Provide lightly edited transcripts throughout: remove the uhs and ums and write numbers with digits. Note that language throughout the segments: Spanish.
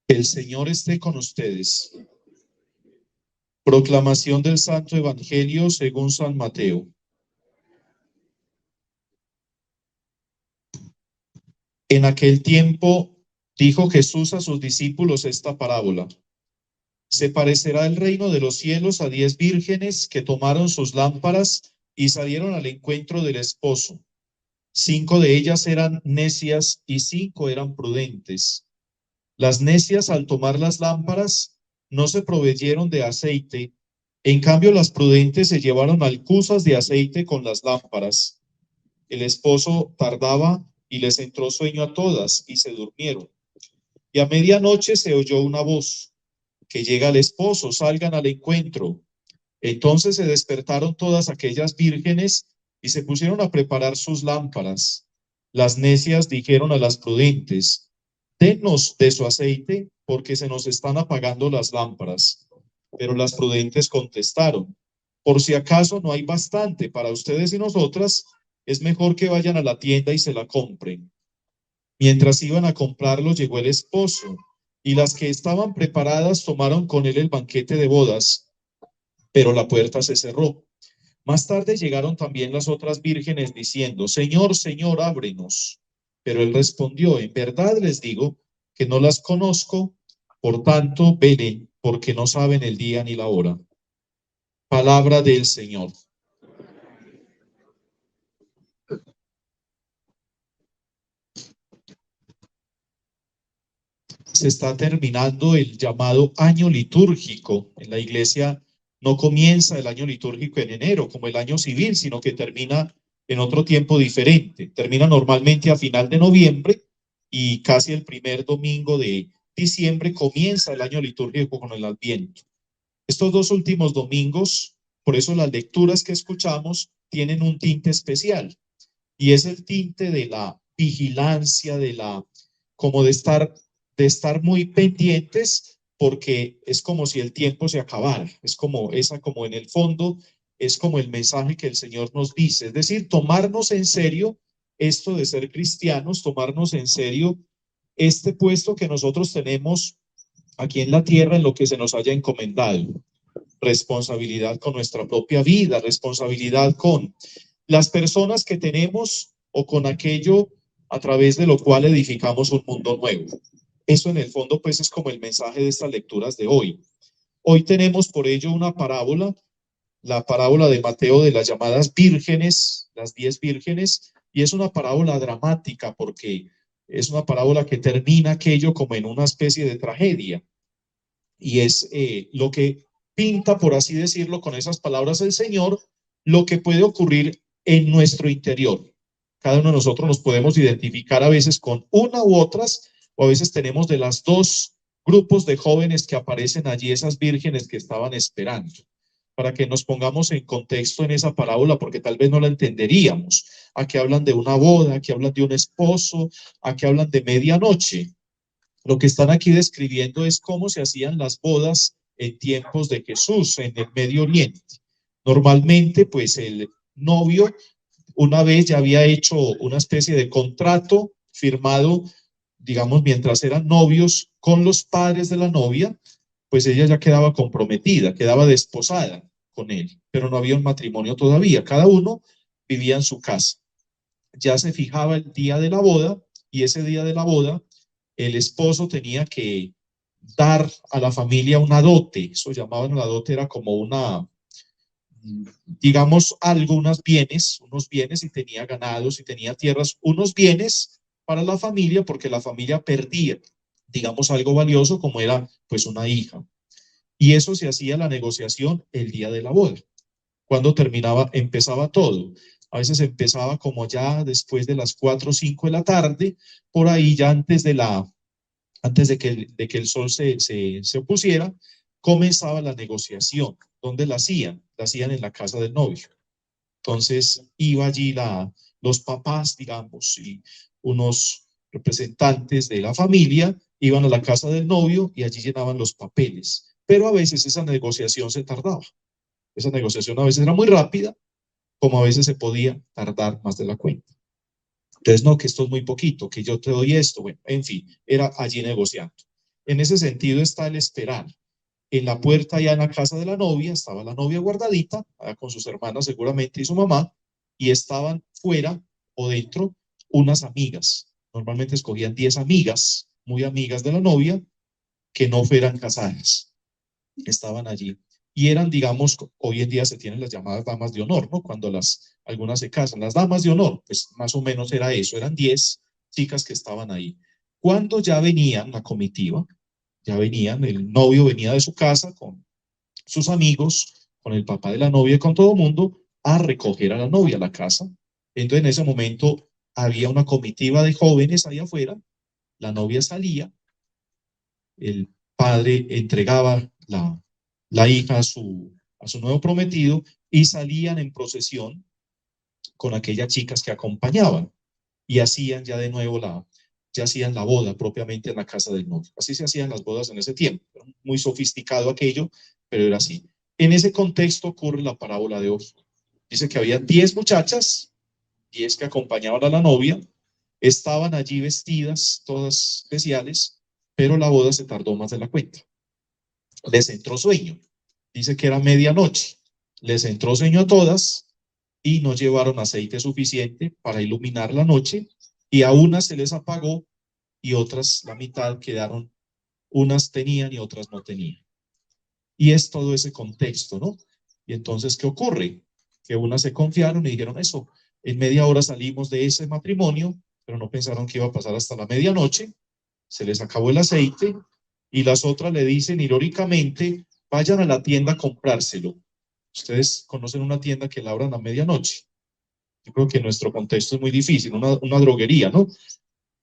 El Señor esté con ustedes. Proclamación del Santo Evangelio según San Mateo. En aquel tiempo dijo Jesús a sus discípulos esta parábola. Se parecerá el reino de los cielos a 10 vírgenes que tomaron sus lámparas y salieron al encuentro del esposo. 5 de ellas eran necias y 5 eran prudentes. Las necias, al tomar las lámparas, no se proveyeron de aceite. En cambio, las prudentes se llevaron alcuzas de aceite con las lámparas. El esposo tardaba y les entró sueño a todas y se durmieron. Y a medianoche se oyó una voz: que llega el esposo, salgan al encuentro. Entonces se despertaron todas aquellas vírgenes y se pusieron a preparar sus lámparas. Las necias dijeron a las prudentes: denos de su aceite, porque se nos están apagando las lámparas. Pero las prudentes contestaron: por si acaso no hay bastante para ustedes y nosotras, es mejor que vayan a la tienda y se la compren. Mientras iban a comprarlo, llegó el esposo, y las que estaban preparadas tomaron con él el banquete de bodas, pero la puerta se cerró. Más tarde llegaron también las otras vírgenes diciendo: Señor, Señor, ábrenos. Pero él respondió: en verdad les digo que no las conozco, por tanto, velen, porque no saben el día ni la hora. Palabra del Señor. Se está terminando el llamado año litúrgico. En la iglesia no comienza el año litúrgico en enero, como el año civil, sino que termina en otro tiempo diferente. Termina normalmente a final de noviembre y casi el primer domingo de diciembre comienza el año litúrgico con el Adviento. Estos 2 últimos domingos, por eso las lecturas que escuchamos tienen un tinte especial, y es el tinte de la vigilancia, como de estar muy pendientes, porque es como si el tiempo se acabara, es como como en el fondo, es como el mensaje que el Señor nos dice, es decir, tomarnos en serio esto de ser cristianos, tomarnos en serio este puesto que nosotros tenemos aquí en la tierra, en lo que se nos haya encomendado. Responsabilidad con nuestra propia vida, responsabilidad con las personas que tenemos o con aquello a través de lo cual edificamos un mundo nuevo. Eso en el fondo pues es como el mensaje de estas lecturas de hoy. Hoy tenemos por ello una parábola, la parábola de Mateo de las llamadas vírgenes, las 10 vírgenes, y es una parábola dramática porque es una parábola que termina aquello como en una especie de tragedia. Y es lo que pinta, por así decirlo, con esas palabras el Señor, lo que puede ocurrir en nuestro interior. Cada uno de nosotros nos podemos identificar a veces con una u otras, o a veces tenemos de las dos grupos de jóvenes que aparecen allí, esas vírgenes que estaban esperando, para que nos pongamos en contexto en esa parábola, porque tal vez no la entenderíamos. Aquí hablan de una boda, aquí hablan de un esposo, aquí hablan de medianoche. Lo que están aquí describiendo es cómo se hacían las bodas en tiempos de Jesús en el Medio Oriente. Normalmente, pues el novio una vez ya había hecho una especie de contrato firmado, digamos, mientras eran novios con los padres de la novia, pues ella ya quedaba comprometida, quedaba desposada con él, pero no había un matrimonio todavía. Cada uno vivía en su casa. Ya se fijaba el día de la boda y ese día de la boda el esposo tenía que dar a la familia una dote. Eso llamaban la dote, era como una, digamos, algo, unos bienes, y tenía ganados, y tenía tierras, unos bienes para la familia, porque la familia perdía, digamos, algo valioso como era pues una hija. Y eso se hacía la negociación el día de la boda. Cuando terminaba, empezaba todo. A veces empezaba como ya después de las 4 o 5 de la tarde, por ahí ya antes de que el sol se opusiera, comenzaba la negociación. ¿Dónde la hacían? La hacían en la casa del novio. Entonces iba allí los papás, digamos, y unos representantes de la familia iban a la casa del novio y allí llenaban los papeles. Pero a veces esa negociación se tardaba. Esa negociación a veces era muy rápida, como a veces se podía tardar más de la cuenta. Entonces, no, que esto es muy poquito, que yo te doy esto, bueno, en fin, era allí negociando. En ese sentido está el esperar. En la puerta, ya en la casa de la novia, estaba la novia guardadita, con sus hermanas seguramente y su mamá, y estaban fuera o dentro unas amigas. Normalmente escogían 10 amigas, muy amigas de la novia, que no fueran casadas. Estaban allí. Y eran, digamos, hoy en día se tienen las llamadas damas de honor, ¿no? Cuando algunas se casan. Las damas de honor, pues más o menos era eso, eran 10 chicas que estaban ahí. Cuando ya venían la comitiva, ya venían, el novio venía de su casa con sus amigos, con el papá de la novia y con todo el mundo, a recoger a la novia a la casa. Entonces en ese momento había una comitiva de jóvenes ahí afuera, la novia salía, el padre entregaba la hija a su nuevo prometido y salían en procesión con aquellas chicas que acompañaban y hacían ya de nuevo ya hacían la boda propiamente en la casa del novio. Así se hacían las bodas en ese tiempo. Muy sofisticado aquello, pero era así. En ese contexto ocurre la parábola de hoy. Dice que había 10 muchachas, 10 que acompañaban a la novia, estaban allí vestidas, todas especiales, pero la boda se tardó más de la cuenta. Les entró sueño. Dice que era medianoche. Les entró sueño a todas y no llevaron aceite suficiente para iluminar la noche y a unas se les apagó y otras, la mitad, quedaron, unas tenían y otras no tenían. Y es todo ese contexto, ¿no? Y entonces, ¿qué ocurre? Que unas se confiaron y dijeron eso, en media hora salimos de ese matrimonio, pero no pensaron que iba a pasar hasta la medianoche, se les acabó el aceite y las otras le dicen irónicamente, vayan a la tienda a comprárselo. Ustedes conocen una tienda que la abran a medianoche. Yo creo que en nuestro contexto es muy difícil, una droguería, ¿no?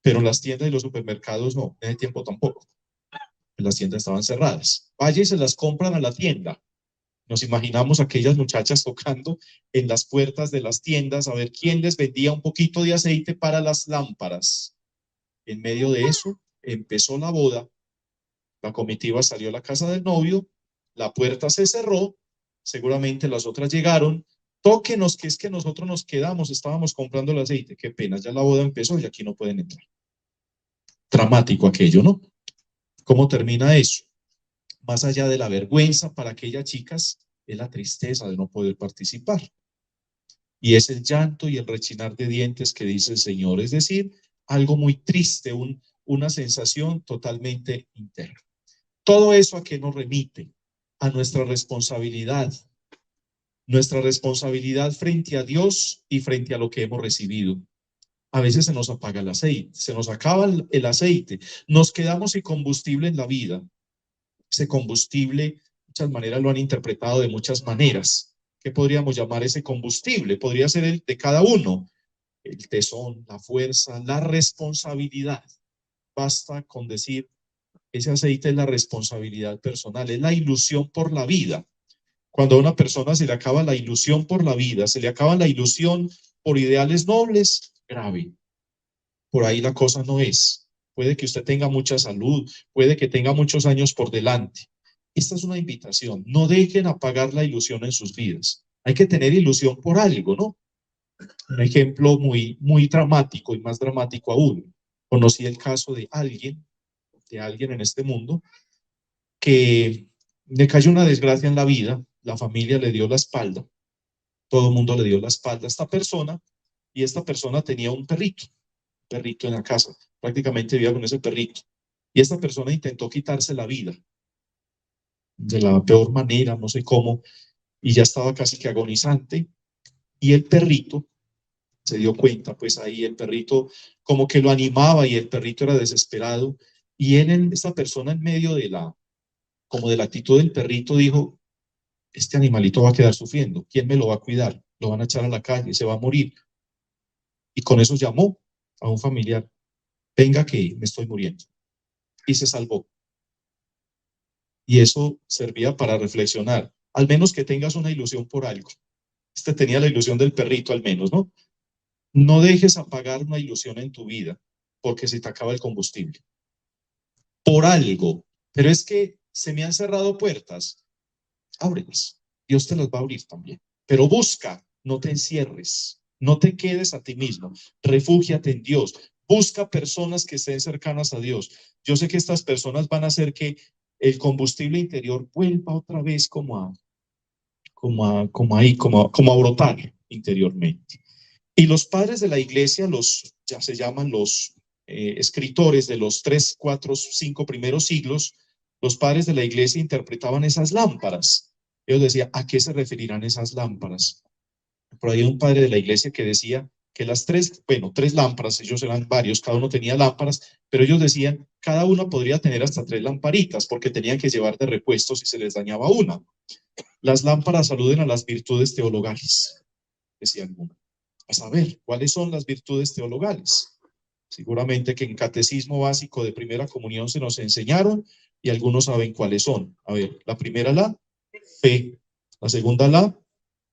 Pero las tiendas y los supermercados no, en ese tiempo tampoco. Las tiendas estaban cerradas. Vaya y se las compran a la tienda. Nos imaginamos aquellas muchachas tocando en las puertas de las tiendas a ver quién les vendía un poquito de aceite para las lámparas. En medio de eso empezó la boda, la comitiva salió a la casa del novio, la puerta se cerró, seguramente las otras llegaron, tóquenos, que es que nosotros nos quedamos, estábamos comprando el aceite, qué pena, ya la boda empezó y aquí no pueden entrar. Dramático aquello, ¿no? ¿Cómo termina eso? Más allá de la vergüenza para aquellas chicas, es la tristeza de no poder participar. Y es el llanto y el rechinar de dientes que dice el Señor, es decir, algo muy triste, una sensación totalmente interna. Todo eso, ¿a qué nos remite? A nuestra responsabilidad frente a Dios y frente a lo que hemos recibido. A veces se nos apaga el aceite, se nos acaba el aceite, nos quedamos sin combustible en la vida. Ese combustible, muchas maneras lo han interpretado de muchas maneras. ¿Qué podríamos llamar ese combustible? Podría ser el de cada uno, el tesón, la fuerza, la responsabilidad. Basta con decir, ese aceite es la responsabilidad personal, es la ilusión por la vida. Cuando a una persona se le acaba la ilusión por la vida, se le acaba la ilusión por ideales nobles, grave. Por ahí la cosa no es. Puede que usted tenga mucha salud, puede que tenga muchos años por delante. Esta es una invitación. No dejen apagar la ilusión en sus vidas. Hay que tener ilusión por algo, ¿no? Un ejemplo muy, muy dramático y más dramático aún. Conocí el caso de alguien en este mundo que le cayó una desgracia en la vida, la familia le dio la espalda, todo el mundo le dio la espalda a esta persona y esta persona tenía un perrito en la casa, prácticamente vivía con ese perrito. Y esta persona intentó quitarse la vida de la peor manera, no sé cómo, y ya estaba casi que agonizante. Y el perrito se dio cuenta, pues ahí el perrito como que lo animaba y el perrito era desesperado. Y esta persona en medio como de la actitud del perrito dijo, este animalito va a quedar sufriendo, ¿quién me lo va a cuidar? Lo van a echar a la calle, se va a morir. Y con eso llamó a un familiar, venga que me estoy muriendo. Y se salvó. Y eso servía para reflexionar, al menos que tengas una ilusión por algo. Este tenía la ilusión del perrito al menos, ¿no? No dejes apagar una ilusión en tu vida, porque se te acaba el combustible. Por algo. Pero es que se me han cerrado puertas, ábrelas. Dios te las va a abrir también. Pero busca, no te encierres, no te quedes a ti mismo, refúgiate en Dios, Busca personas que estén cercanas a Dios. Yo sé que estas personas van a hacer que el combustible interior vuelva otra vez como a brotar interiormente. Y los padres de la iglesia, ya se llaman los escritores de los 3, 4, 5 primeros siglos, los padres de la iglesia interpretaban esas lámparas. Ellos decían, ¿a qué se referirán esas lámparas? Por ahí hay un padre de la iglesia que decía que las tres lámparas, ellos eran varios, cada uno tenía lámparas, pero ellos decían, cada uno podría tener hasta 3 lamparitas, porque tenían que llevar de repuesto si se les dañaba una. Las lámparas aluden a las virtudes teologales, decían uno. A saber, ¿cuáles son las virtudes teologales? Seguramente que en catecismo básico de primera comunión se nos enseñaron y algunos saben cuáles son. A ver, la primera la fe, la segunda la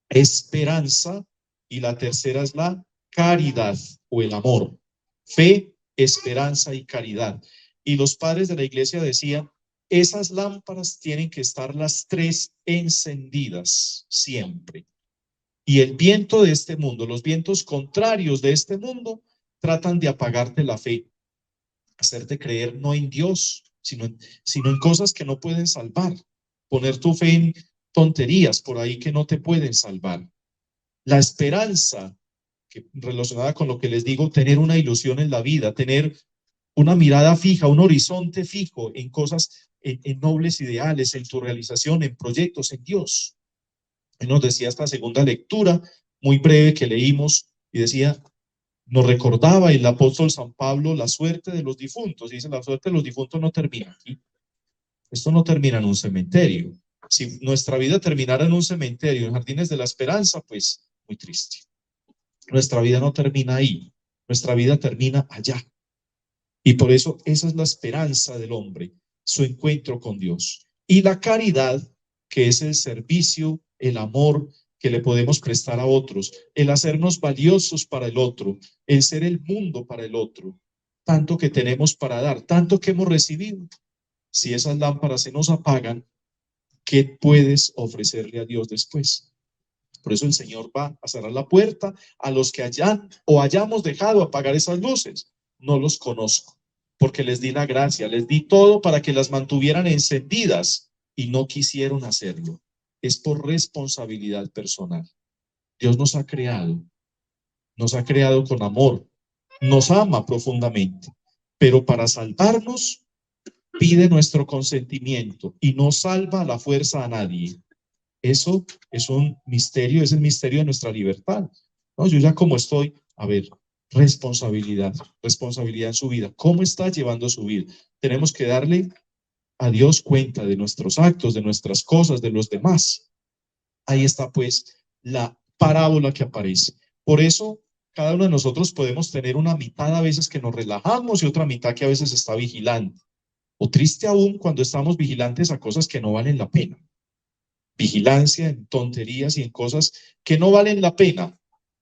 esperanza y la tercera es la caridad o el amor. Fe, esperanza y caridad. Y los padres de la iglesia decían, esas lámparas tienen que estar las 3 encendidas siempre. Y el viento de este mundo, los vientos contrarios de este mundo, tratan de apagarte la fe, hacerte creer no en Dios, sino en cosas que no pueden salvar, poner tu fe en tonterías por ahí que no te pueden salvar. La esperanza, que relacionada con lo que les digo, tener una ilusión en la vida, tener una mirada fija, un horizonte fijo en cosas, en nobles ideales, en tu realización, en proyectos, en Dios. Y nos decía esta segunda lectura, muy breve que leímos, y decía, nos recordaba el apóstol San Pablo la suerte de los difuntos. Y dice, la suerte de los difuntos no termina aquí. Esto no termina en un cementerio. Si nuestra vida terminara en un cementerio, en Jardines de la Esperanza, pues muy triste. Nuestra vida no termina ahí. Nuestra vida termina allá. Y por eso esa es la esperanza del hombre, su encuentro con Dios. Y la caridad, que es el servicio, el amor que le podemos prestar a otros, el hacernos valiosos para el otro, el ser el mundo para el otro, tanto que tenemos para dar, tanto que hemos recibido. Si esas lámparas se nos apagan, ¿qué puedes ofrecerle a Dios después? Por eso el Señor va a cerrar la puerta a los que hayan o hayamos dejado apagar esas luces. No los conozco, porque les di la gracia, les di todo para que las mantuvieran encendidas y no quisieron hacerlo. Es por responsabilidad personal. Dios nos ha creado con amor, nos ama profundamente, pero para salvarnos pide nuestro consentimiento y no salva a la fuerza a nadie. Eso es un misterio, es el misterio de nuestra libertad. ¿No? Yo ya como estoy, a ver, responsabilidad en su vida. ¿Cómo está llevando su vida? Tenemos que darle a Dios cuenta de nuestros actos, de nuestras cosas, de los demás. Ahí está pues la parábola que aparece. Por eso cada uno de nosotros podemos tener una mitad a veces que nos relajamos y otra mitad que a veces está vigilante. O triste aún cuando estamos vigilantes a cosas que no valen la pena. Vigilancia en tonterías y en cosas que no valen la pena.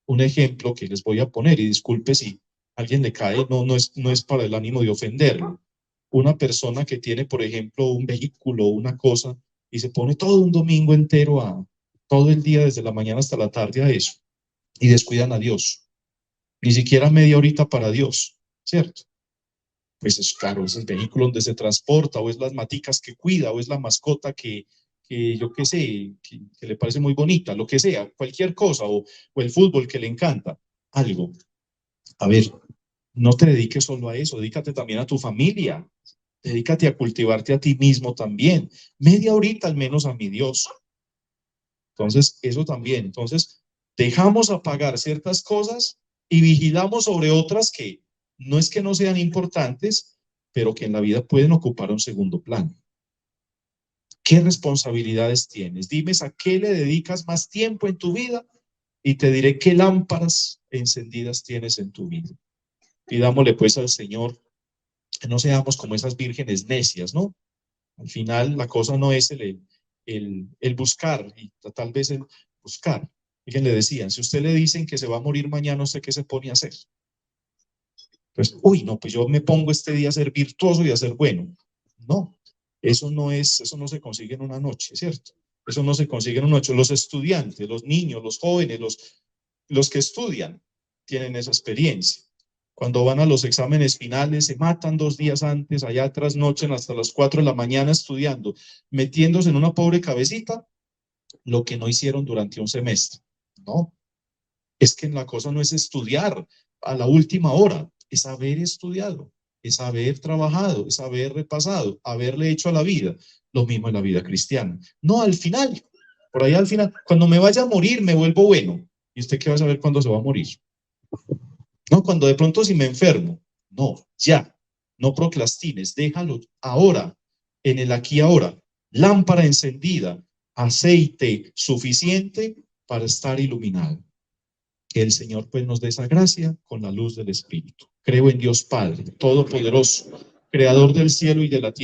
Un ejemplo que les voy a poner, y disculpe si a alguien le cae, no es para el ánimo de ofenderlo. Una persona que tiene, por ejemplo, un vehículo o una cosa y se pone todo un domingo entero todo el día desde la mañana hasta la tarde a eso y descuidan a Dios. Ni siquiera media horita para Dios, ¿cierto? Pues es claro, es el vehículo donde se transporta, o es las maticas que cuida, o es la mascota que yo qué sé, que le parece muy bonita, lo que sea, cualquier cosa, o el fútbol que le encanta, algo. A ver, no te dediques solo a eso, dedícate también a tu familia, dedícate a cultivarte a ti mismo también, media horita al menos a mi Dios. Entonces, eso también, entonces, dejamos apagar ciertas cosas y vigilamos sobre otras que no es que no sean importantes, pero que en la vida pueden ocupar un segundo plano. ¿Qué responsabilidades tienes? Dime a qué le dedicas más tiempo en tu vida y te diré qué lámparas encendidas tienes en tu vida. Pidámosle pues al Señor que no seamos como esas vírgenes necias, ¿no? Al final la cosa no es el buscar, y tal vez el buscar. Alguien le decían, si usted le dicen que se va a morir mañana, ¿usted qué se pone a hacer? Pues, uy, no, pues yo me pongo este día a ser virtuoso y a ser bueno. No, eso no se consigue en una noche, ¿cierto? Eso no se consigue en una noche. Los estudiantes, los niños, los jóvenes, los que estudian, tienen esa experiencia. Cuando van a los exámenes finales, se matan 2 días antes, allá trasnochan hasta las 4 de la mañana estudiando, metiéndose en una pobre cabecita lo que no hicieron durante un semestre. No, es que la cosa no es estudiar a la última hora, es haber estudiado, es haber trabajado, es haber repasado, haberle hecho a la vida. Lo mismo en la vida cristiana. No al final, por ahí al final, cuando me vaya a morir me vuelvo bueno. ¿Y usted qué va a saber cuándo se va a morir? No, cuando de pronto si me enfermo. No, ya. No procrastines, déjalo ahora, en el aquí y ahora. Lámpara encendida, aceite suficiente para estar iluminado. Que el Señor pues nos dé esa gracia con la luz del Espíritu. Creo en Dios Padre, Todopoderoso, Creador del cielo y de la tierra.